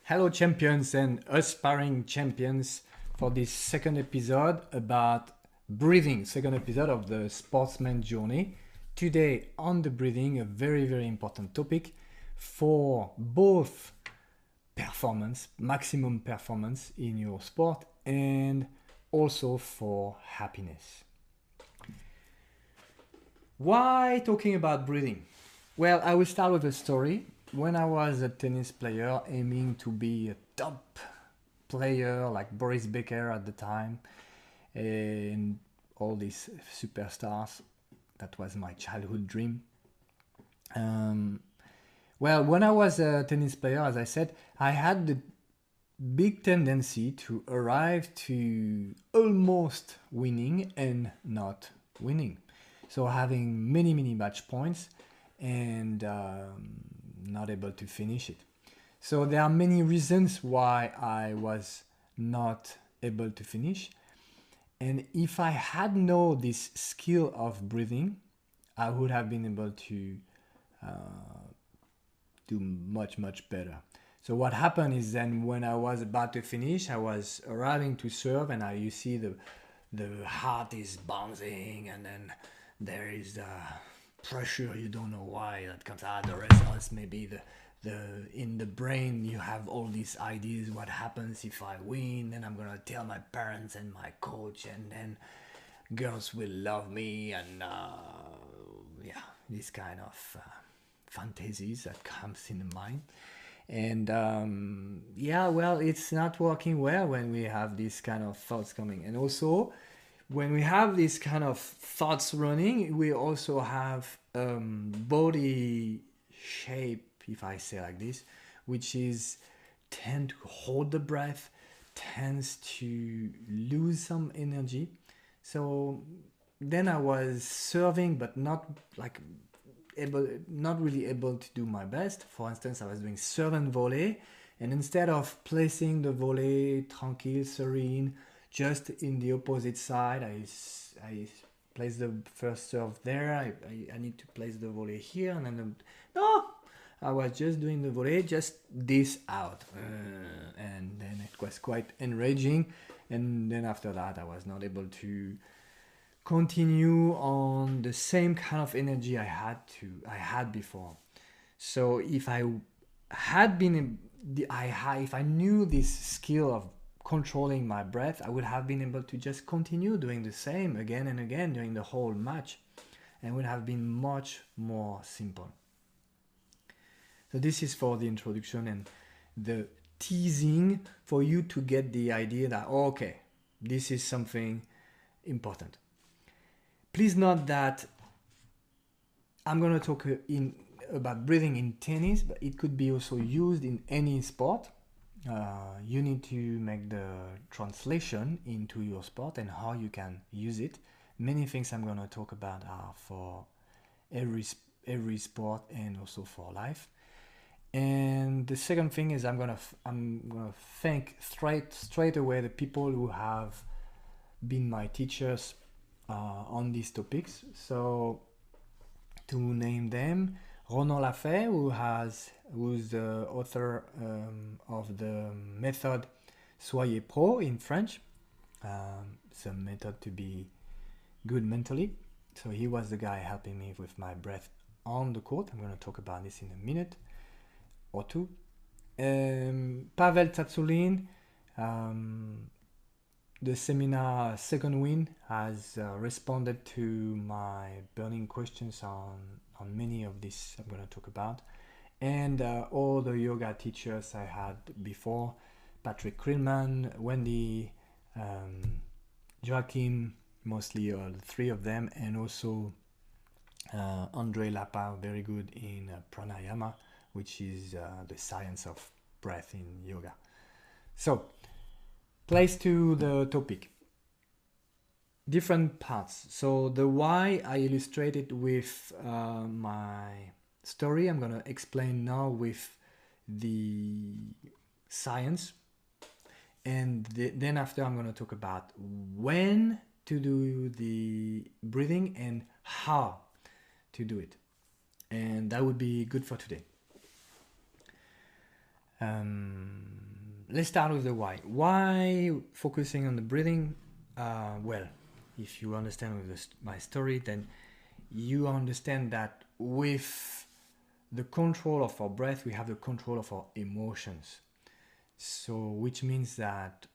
Hello champions and aspiring champions for this second episode about breathing, second episode of the Sportsman journey. Today on the breathing, a very important topic for both performance, maximum performance in your sport and also for happiness. Why talking about breathing? Well, I will start with a story. When I was a tennis player aiming to be a top player like Boris Becker at the time and all these superstars, that was my childhood dream. Well, when I was a tennis player, as I said, I had the big tendency to arrive to almost winning and not winning. So having many match points and not able to finish it. So there are many reasons why I was not able to finish. And if I had known this skill of breathing, I would have been able to do much better. So what happened is then when I was about to finish, I was arriving to serve and you see the heart is bouncing and then there is pressure, you don't know why that comes out. The results, maybe the in the brain you have all these ideas. What happens if I win? Then I'm gonna tell my parents and my coach, and then girls will love me, and this kind of fantasies that comes in the mind. And well, it's not working well when we have these kind of thoughts coming, and also when we have these kind of thoughts running, we also have body shape, if I say like this, which is tend to hold the breath, tends to lose some energy. So then I was serving, but not really able to do my best. For instance, I was doing serve and volley, and instead of placing the volley tranquille, serene, just in the opposite side, I place the first serve there. I need to place the volley here, and then I was just doing the volley, just this out, and then it was quite enraging. And then after that, I was not able to continue on the same kind of energy I had before. So if I had been if I knew this skill of controlling my breath, I would have been able to just continue doing the same again and again during the whole match, and would have been much more simple. So this is for the introduction and the teasing for you to get the idea that, okay, this is something important. Please note that I'm going to talk about breathing in tennis, but it could be also used in any sport. You need to make the translation into your sport and how you can use it. Many things I'm going to talk about are for every sport and also for life. And the second thing is I'm gonna thank straight away the people who have been my teachers on these topics. So to name them, Ronan Lafaix, who's the author of the method Soyez Pro in French. It's a method to be good mentally. So he was the guy helping me with my breath on the court. I'm going to talk about this in a minute or two. Pavel Tsatsouline, the seminar Second Wind, has responded to my burning questions on many of these I'm going to talk about, and all the yoga teachers I had before, Patrick Krillman, Wendy, Joachim, mostly all three of them, and also Andrei, Lappa, very good in pranayama, which is the science of breath in yoga. So, place to the topic. Different parts. So the why I illustrated with my story. I'm going to explain now with the science. And then after I'm going to talk about when to do the breathing and how to do it. And that would be good for today. let's start with the why. Why focusing on the breathing? Well, if you understand with my story, then you understand that with the control of our breath, we have the control of our emotions. So, which means that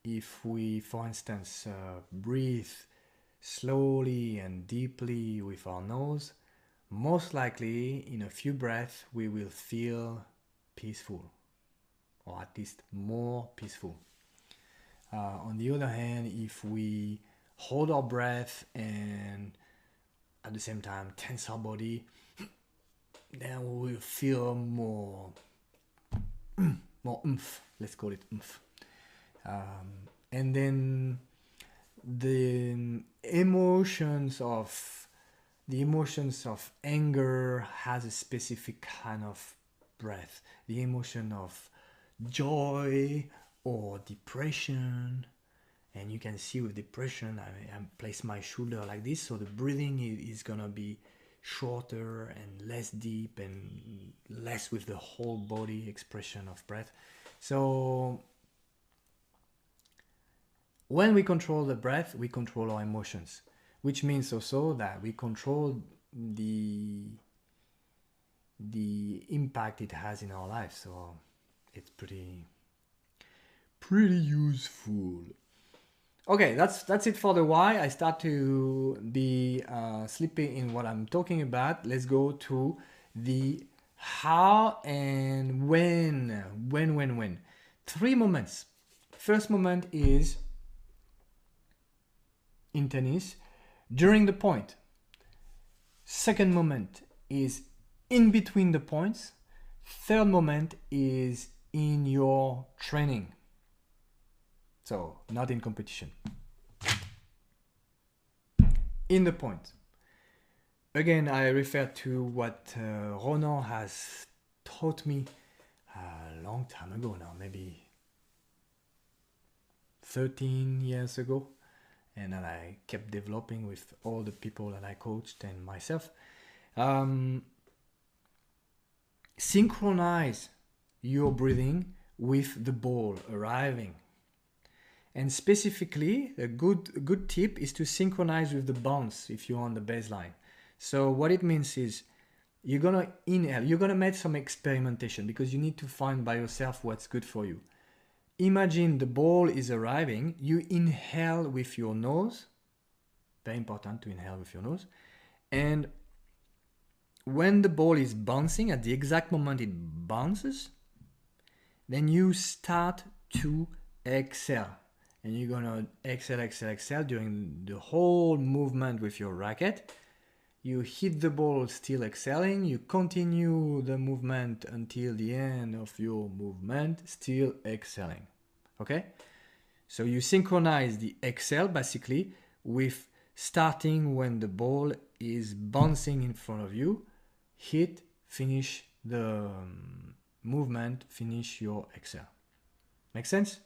if we, for instance, breathe slowly and deeply with our nose, most likely in a few breaths we will feel peaceful, or at least more peaceful. On the other hand, if we hold our breath and at the same time tense our body, then we will feel more oomph. Let's call it oomph. And then the emotions of anger has a specific kind of breath. The emotion of joy or depression, and you can see with depression, I place my shoulder like this, so the breathing is gonna be shorter and less deep and less with the whole body expression of breath. So when we control the breath, we control our emotions, which means also that we control the impact it has in our life. So it's pretty useful. Okay, that's it for the why. I start to be sleepy in what I'm talking about. Let's go to the how and when. When. 3 moments. First moment is in tennis, during the point. Second moment is in between the points. Third moment is in your training. So, not in competition. In the point. Again, I refer to what Ronan has taught me a long time ago now, maybe 13 years ago. And that I kept developing with all the people that I coached and myself. Synchronize your breathing with the ball arriving. And specifically, a good tip is to synchronize with the bounce if you're on the baseline. So what it means is you're going to inhale. You're going to make some experimentation because you need to find by yourself what's good for you. Imagine the ball is arriving. You inhale with your nose. Very important to inhale with your nose. And when the ball is bouncing, at the exact moment it bounces, then you start to exhale. And you're going to exhale during the whole movement with your racket. You hit the ball still exhaling. You continue the movement until the end of your movement, still exhaling. Okay? So you synchronize the exhale basically with starting when the ball is bouncing in front of you. Hit, finish the movement, finish your exhale. Make sense?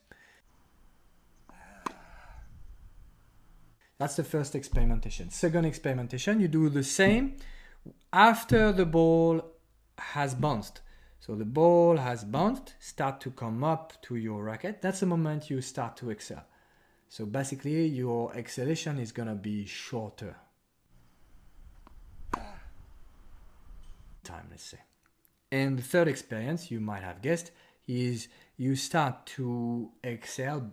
That's the first experimentation. Second experimentation, you do the same after the ball has bounced. So the ball has bounced, start to come up to your racket. That's the moment you start to exhale. So basically your exhalation is going to be shorter. Time, let's say. And the third experience, you might have guessed, is you start to exhale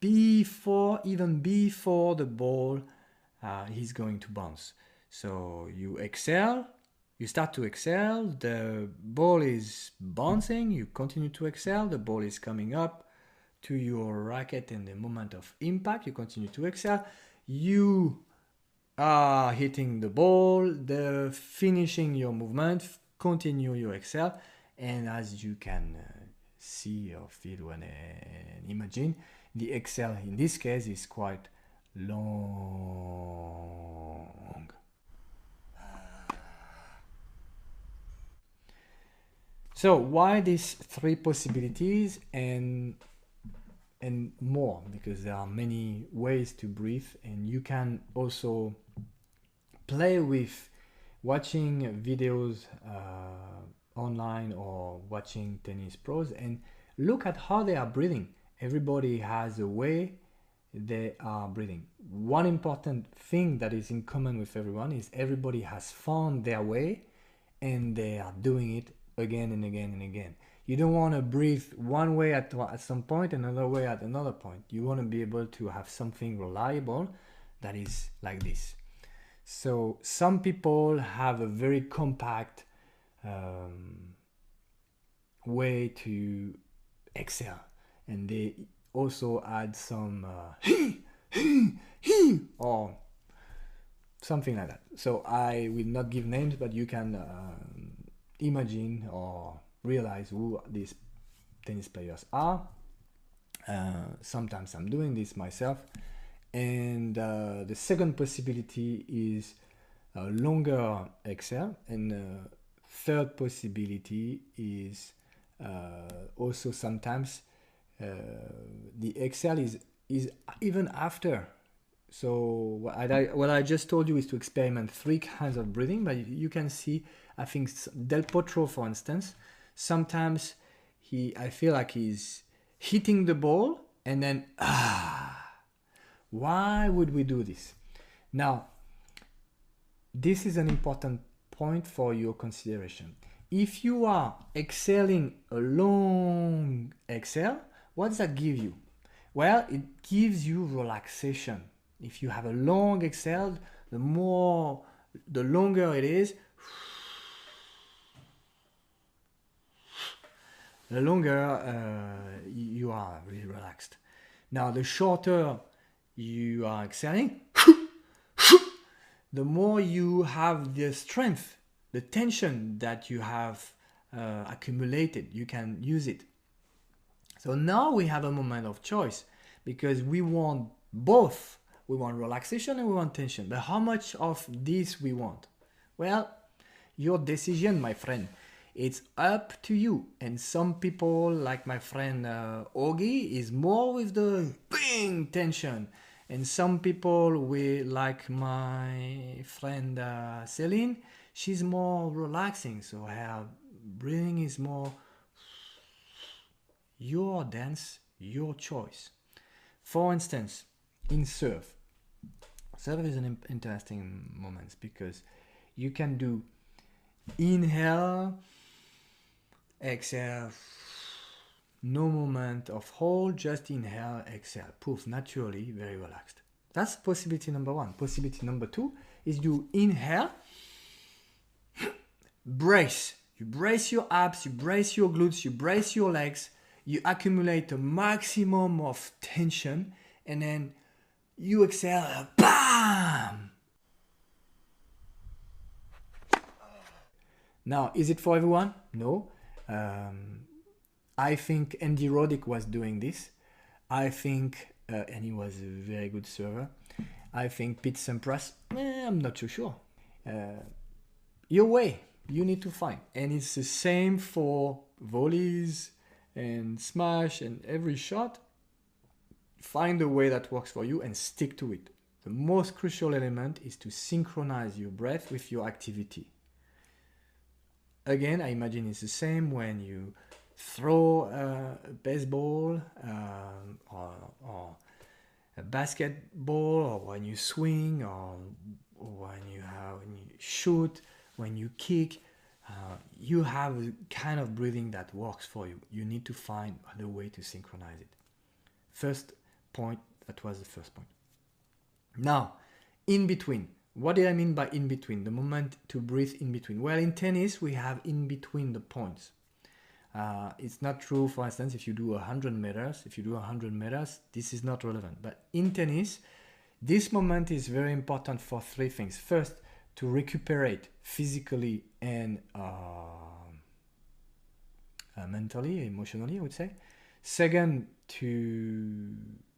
even before the ball is going to bounce. So you exhale, you start to exhale, the ball is bouncing, you continue to exhale, the ball is coming up to your racket in the moment of impact, you continue to exhale, you are hitting the ball, finishing your movement, continue your exhale, and as you can see or feel and imagine, the exhale in this case is quite long. So why these 3 possibilities and more? Because there are many ways to breathe, and you can also play with watching videos online or watching tennis pros and look at how they are breathing. Everybody has a way they are breathing. One important thing that is in common with everyone is everybody has found their way and they are doing it again and again and again. You don't want to breathe one way at some point, another way at another point. You want to be able to have something reliable that is like this. So some people have a very compact way to exhale, and they also add some or something like that. So I will not give names, but you can imagine or realize who these tennis players are. Sometimes I'm doing this myself. And the second possibility is a longer exhale, and third possibility is also sometimes the exhale is even after. So what I just told you is to experiment 3 kinds of breathing, but you can see, I think Del Potro, for instance, sometimes I feel like he's hitting the ball and then why would we do this? Now, this is an important point for your consideration. If you are exhaling a long exhale, what does that give you? Well, it gives you relaxation. If you have a long exhale, the longer it is, the longer you are really relaxed. Now, the shorter you are exhaling, the more you have the strength, the tension that you have accumulated, you can use it. So now we have a moment of choice, because we want both. We want relaxation and we want tension. But how much of this we want? Well, your decision, my friend. It's up to you. And some people, like my friend Augie, is more with the bing tension. And some people, like my friend Celine, she's more relaxing. So her breathing is more your dance, your choice. For instance, in surf is an interesting moment, because you can do inhale, exhale, no moment of hold, just inhale, exhale, poof, naturally, very relaxed. That's possibility number 1. Possibility number 2 is you inhale, brace. You brace your abs, you brace your glutes, you brace your legs, you accumulate a maximum of tension, and then you exhale, BAM! Now, is it for everyone? No. I think Andy Roddick was doing this. I think, and he was a very good server. I think Pete Sampras, I'm not too sure. Your way, you need to find. And it's the same for volleys and smash and every shot. Find a way that works for you and stick to it. The most crucial element is to synchronize your breath with your activity. Again, I imagine it's the same when you throw a baseball or a basketball, or when you swing, or when you shoot, when you kick. You have a kind of breathing that works for you. You need to find the way to synchronize it. First point, that was the first point. Now, in between. What do I mean by in between? The moment to breathe in between. Well, in tennis, we have in between the points. It's not true, for instance, if you do 100 meters. If you do 100 meters, this is not relevant. But in tennis, this moment is very important for 3 things. First, to recuperate physically and mentally, emotionally, I would say. Second,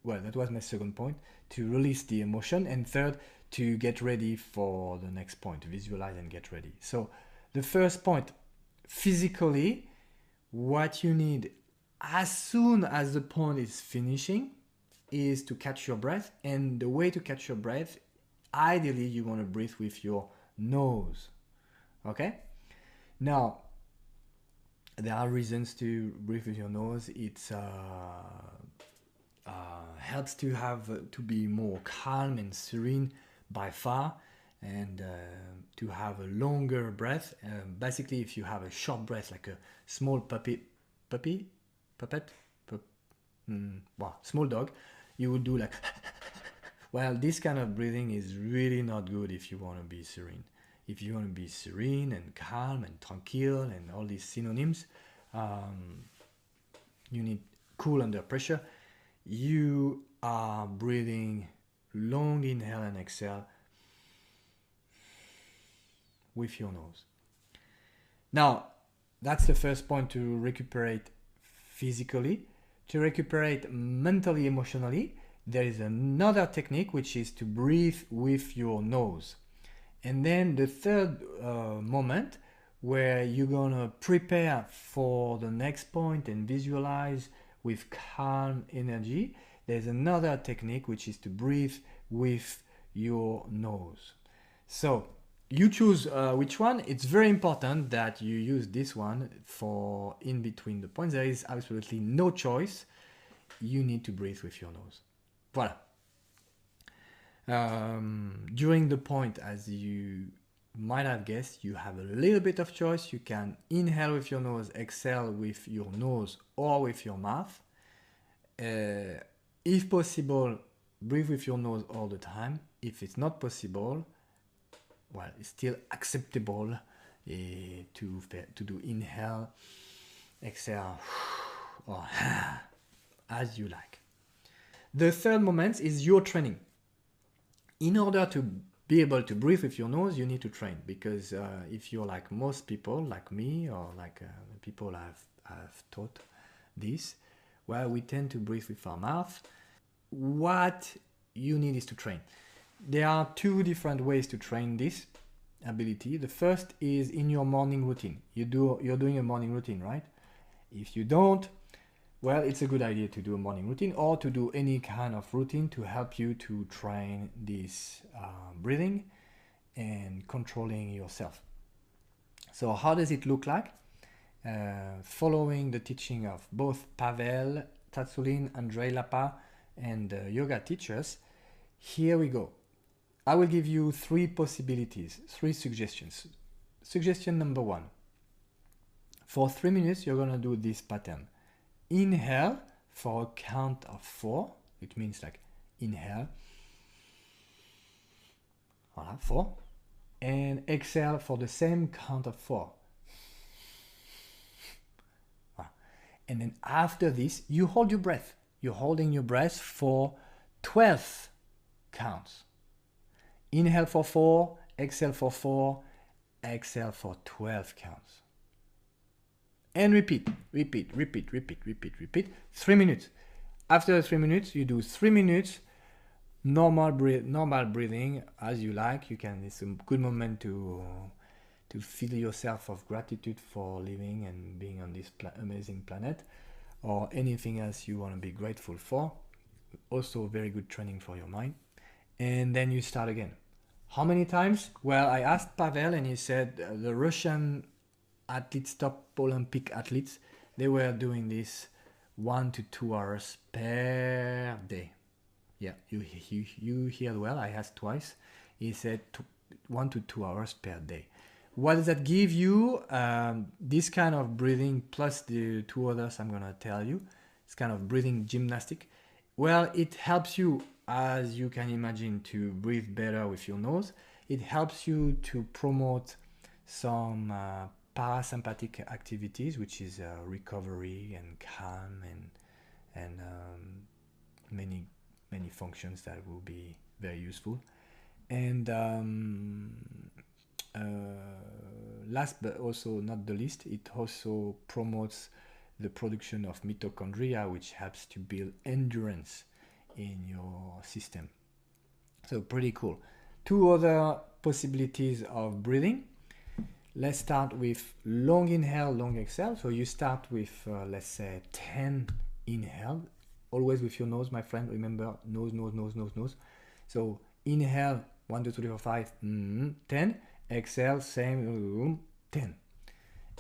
that was my second point, to release the emotion. And third, to get ready for the next point, to visualize and get ready. So the first point, physically, what you need as soon as the point is finishing is to catch your breath. And the way to catch your breath, ideally, you want to breathe with your nose. Okay? Now, there are reasons to breathe with your nose. It helps to have to be more calm and serene by far, and to have a longer breath. Basically, if you have a short breath, like a small puppet, well, small dog, you would do like well, this kind of breathing is really not good if you want to be serene. If you want to be serene and calm and tranquil and all these synonyms, you need cool under pressure. You are breathing long inhale and exhale with your nose. Now, that's the first point to recuperate physically. To recuperate mentally, emotionally, there is another technique, which is to breathe with your nose. And then the third moment, where you're gonna prepare for the next point and visualize with calm energy, there's another technique, which is to breathe with your nose. So you choose which one. It's very important that you use this one for in between the points. There is absolutely no choice. You need to breathe with your nose. Voilà. During the point, as you might have guessed, you have a little bit of choice. You can inhale with your nose, exhale with your nose or with your mouth. If possible, breathe with your nose all the time. If it's not possible, well, it's still acceptable to do inhale, exhale, or as you like. The third moment is your training. In order to be able to breathe with your nose, you need to train, because if you're like most people, like me, or like people I've taught this, well, we tend to breathe with our mouth. What you need is to train. There are two different ways to train this ability. The first is in your morning routine. You're doing a morning routine, right? If you don't, well, it's a good idea to do a morning routine, or to do any kind of routine to help you to train this breathing and controlling yourself. So how does it look like? Following the teaching of both Pavel, Tsatsouline, Andrei, Lappa, and yoga teachers, here we go. I will give you three possibilities, three suggestions. Suggestion number one. For 3 minutes, you're going to do this pattern. Inhale for a count of 4. It means like inhale, voilà, 4, and exhale for the same count of 4. Voilà. And then after this, you hold your breath. You're holding your breath for 12 counts. Inhale for 4, exhale for 4, exhale for 12 counts. And repeat. 3 minutes. After 3 minutes, you do 3 minutes normal breathing as you like. It's a good moment to feel yourself of gratitude for living and being on this amazing planet, or anything else you want to be grateful for. Also very good training for your mind. And then you start again. How many times? Well, I asked Pavel, and he said the Russian athletes, top Olympic athletes, they were doing this 1 to 2 hours per day. Yeah, you heard well. I asked twice. He said 1 to 2 hours per day. What does that give you? This kind of breathing plus the two others I'm gonna tell you. It's kind of breathing gymnastic. Well, it helps you, as you can imagine, to breathe better with your nose. It helps you to promote some parasympathetic activities, which is recovery and calm and many functions that will be very useful. And last but also not the least, it also promotes the production of mitochondria, which helps to build endurance in your system. So pretty cool. Two other possibilities of breathing. Let's start with long inhale, long exhale. So you start with, let's say, 10 inhale. Always with your nose, my friend. Remember, nose, nose, nose, nose, nose. So inhale, 1, 2, 3, 4, 5, 10. Exhale, same, 10.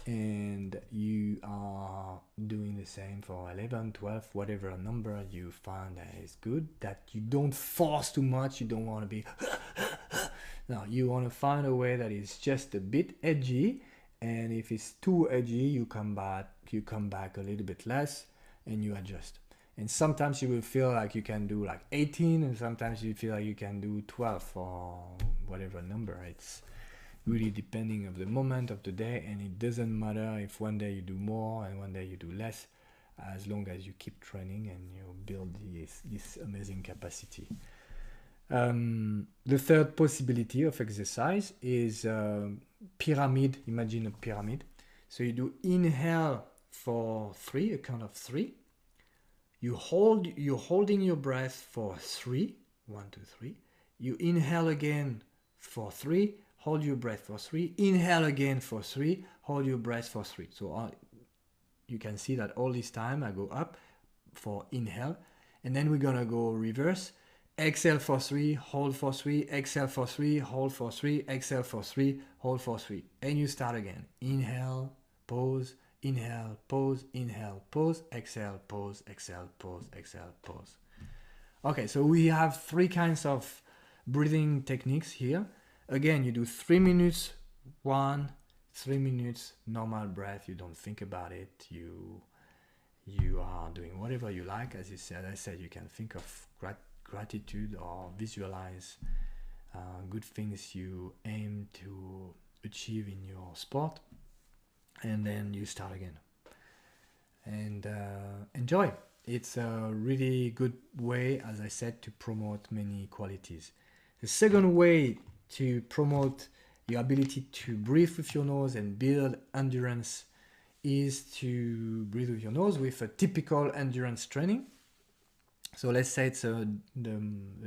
and you are doing the same for 11, 12, whatever number you find that is good, that you don't force too much. You don't want to be no, you want to find a way that is just a bit edgy, and if it's too edgy, you come back a little bit less, and you adjust. And sometimes you will feel like you can do like 18, and sometimes you feel like you can do 12 or whatever number. It's really depending of the moment of the day, and it doesn't matter if one day you do more and one day you do less, as long as you keep training and you build this amazing capacity. The third possibility of exercise is pyramid. Imagine a pyramid. So you do inhale for 3, a count of 3. You're holding your breath for 3, 1, 2, 3. You inhale again for 3, hold your breath for 3, inhale again for 3, hold your breath for 3. So you can see that all this time I go up for inhale, and then we're gonna go reverse. Exhale for 3, hold for 3, exhale for 3, hold for 3, exhale for 3, hold for 3. And you start again. Inhale, pause, inhale, pause, exhale, pause, exhale, pause, exhale, pause. Okay, so we have 3 kinds of breathing techniques here. Again, you do 3 minutes, 1, 3 minutes, normal breath. You don't think about it. You are doing whatever you like. As I said, you can think of gratitude or visualize good things you aim to achieve in your sport, and then you start again and enjoy. It's a really good way, as I said, to promote many qualities. The second way to promote your ability to breathe with your nose and build endurance is to breathe with your nose with a typical endurance training. So let's say it's the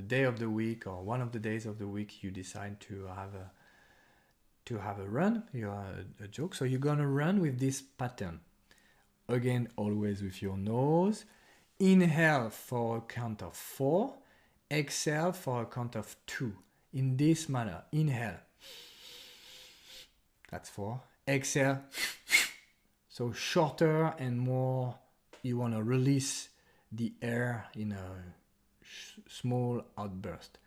day of the week, or one of the days of the week you decide to have a run, a jog. So you're gonna run with this pattern. Again, always with your nose. Inhale for a count of 4. Exhale for a count of 2. In this manner. Inhale. That's 4. Exhale. So shorter and more. You want to release the air in a small outburst.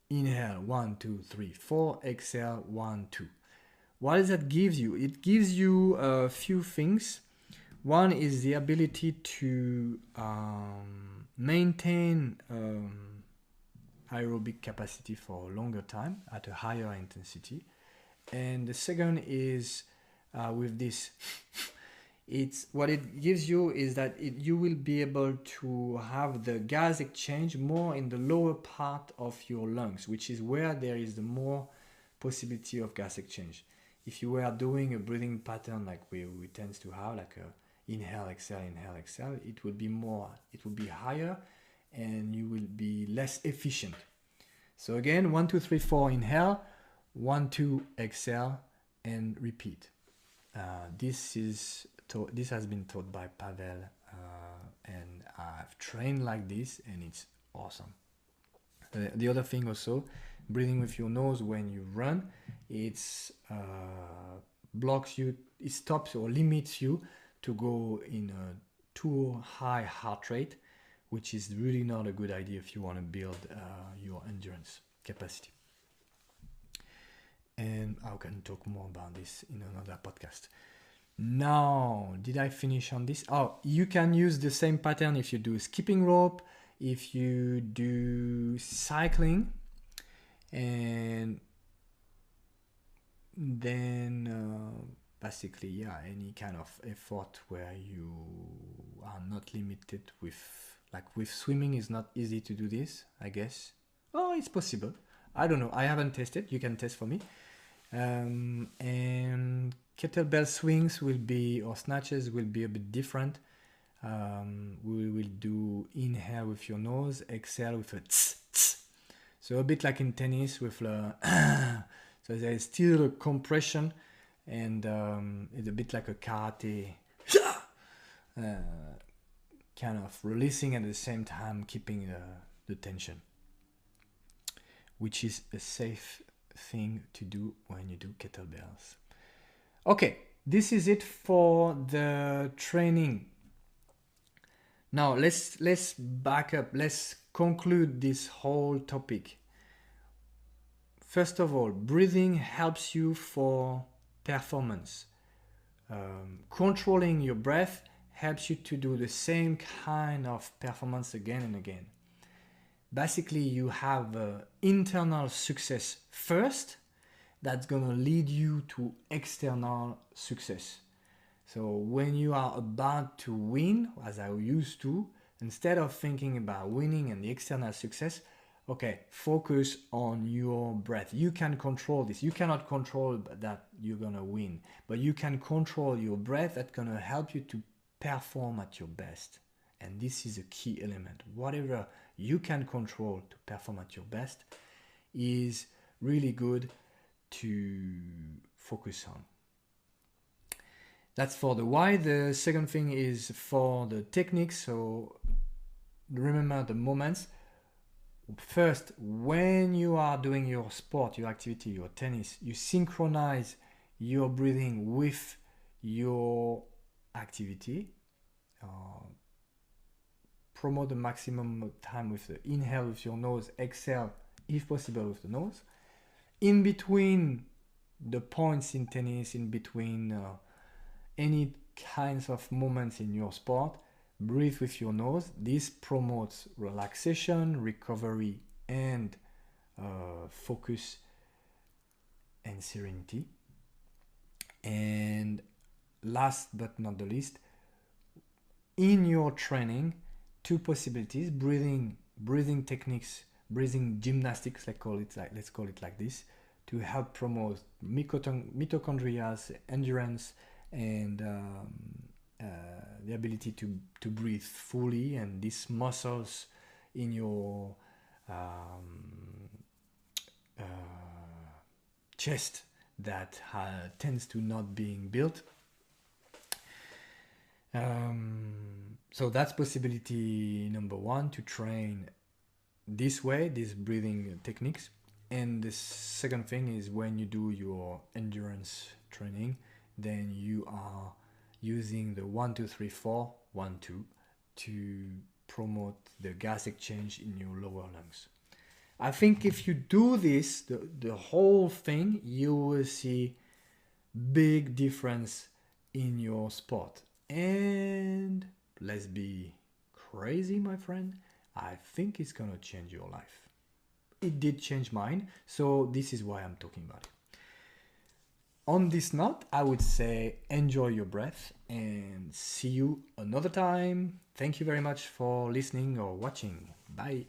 Inhale 1, 2, 3, 4. Exhale 1, 2. What does that give you? It gives you a few things. One is the ability to maintain aerobic capacity for a longer time at a higher intensity. And the second is with this, it's what it gives you is that you will be able to have the gas exchange more in the lower part of your lungs, which is where there is the more possibility of gas exchange. If you were doing a breathing pattern like we tend to have, like a inhale, exhale, it would be higher, and you will be less efficient. So again, 1, 2, 3, 4, inhale, 1, 2, exhale, and repeat. This has been taught by Pavel, and I've trained like this, and it's awesome. The other thing also, breathing with your nose when you run, it's blocks you, it stops or limits you to go in a too high heart rate, which is really not a good idea if you want to build your endurance capacity. And I can talk more about this in another podcast. Now, did I finish on this? Oh, you can use the same pattern if you do skipping rope, if you do cycling, and then basically, any kind of effort where you are not limited with swimming is not easy to do this, I guess. Oh, it's possible. I don't know. I haven't tested. You can test for me. And kettlebell swings or snatches will be a bit different. We will do inhale with your nose, exhale with a tss, tss. So a bit like in tennis with the so there is still a compression, and it's a bit like a karate, kind of releasing at the same time, keeping the tension, which is a safe thing to do when you do kettlebells. Okay, this is it for the training. Now let's back up. Let's conclude this whole topic. First of all, breathing helps you for performance. Controlling your breath helps you to do the same kind of performance again and again. Basically, you have internal success first that's going to lead you to external success. So when you are about to win, as I used to, instead of thinking about winning and the external success, okay, focus on your breath. You can control this. You cannot control that you're going to win, but you can control your breath. That's going to help you to perform at your best. And this is a key element. Whatever you can control to perform at your best is really good to focus on. That's for the why. The second thing is for the techniques. So remember the moments. First, when you are doing your sport, your activity, your tennis, you synchronize your breathing with your activity. Promote the maximum time with the inhale with your nose, exhale if possible with the nose. In between the points in tennis, in between any kinds of moments in your sport, breathe with your nose. This promotes relaxation, recovery, and focus and serenity. And last but not the least, in your training, two possibilities: breathing techniques, breathing gymnastics, let's call it like this, to help promote mitochondria's endurance and the ability to breathe fully, and these muscles in your chest that tends to not being built. So that's possibility number one, to train this way, these breathing techniques. And the second thing is when you do your endurance training, then you are using the 1, 2, 3, 4, 1, 2 to promote the gas exchange in your lower lungs. I think if you do this, the whole thing, you will see big difference in your sport. And let's be crazy, my friend, I think it's gonna change your life. It did change mine, so this is why I'm talking about it. On this note, I would say enjoy your breath and see you another time. Thank you very much for listening or watching. Bye.